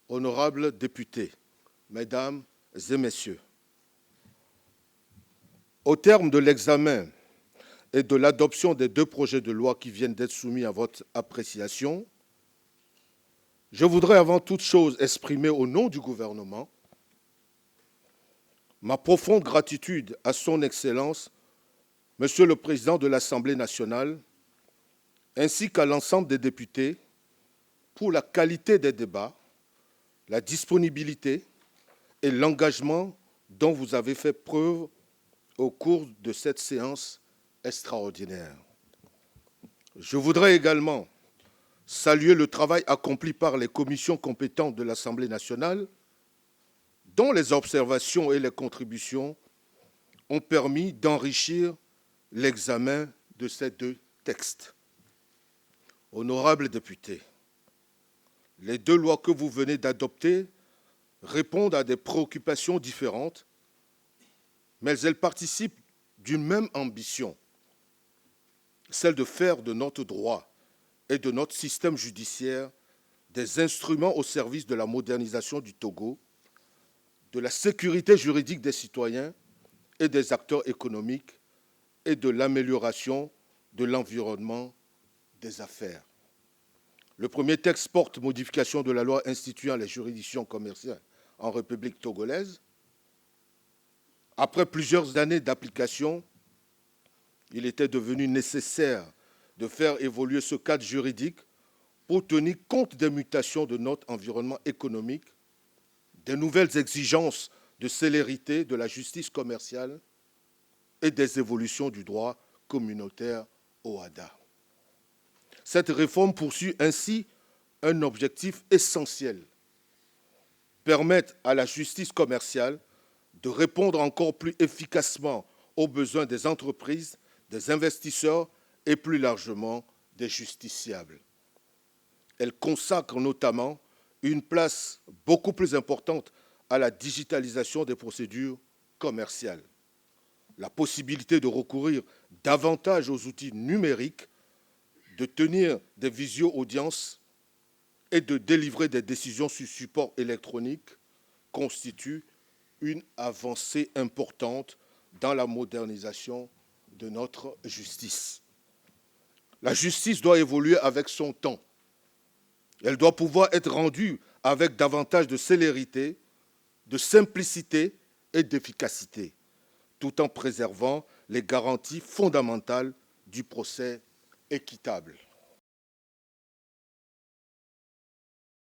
Honorables députés, Mesdames et Messieurs, au terme de l'examen et de l'adoption des deux projets de loi qui viennent d'être soumis à votre appréciation, je voudrais avant toute chose exprimer au nom du gouvernement ma profonde gratitude à son Excellence, Monsieur le Président de l'Assemblée nationale, ainsi qu'à l'ensemble des députés pour la qualité des débats, la disponibilité et l'engagement dont vous avez fait preuve au cours de cette séance extraordinaire. Je voudrais également saluer le travail accompli par les commissions compétentes de l'Assemblée nationale, dont les observations et les contributions ont permis d'enrichir l'examen de ces deux textes. Honorables députés, les deux lois que vous venez d'adopter répondent à des préoccupations différentes, mais elles participent d'une même ambition, celle de faire de notre droit et de notre système judiciaire des instruments au service de la modernisation du Togo, de la sécurité juridique des citoyens et des acteurs économiques et de l'amélioration de l'environnement des affaires. Le premier texte porte modification de la loi instituant les juridictions commerciales en République togolaise. Après plusieurs années d'application, il était devenu nécessaire de faire évoluer ce cadre juridique pour tenir compte des mutations de notre environnement économique, des nouvelles exigences de célérité de la justice commerciale et des évolutions du droit communautaire OHADA. Cette réforme poursuit ainsi un objectif essentiel, permettre à la justice commerciale de répondre encore plus efficacement aux besoins des entreprises, des investisseurs et plus largement des justiciables. Elle consacre notamment une place beaucoup plus importante à la digitalisation des procédures commerciales, la possibilité de recourir davantage aux outils numériques, de tenir des visio-audiences et de délivrer des décisions sur support électronique constitue une avancée importante dans la modernisation de notre justice. La justice doit évoluer avec son temps. Elle doit pouvoir être rendue avec davantage de célérité, de simplicité et d'efficacité, tout en préservant les garanties fondamentales du procès équitable.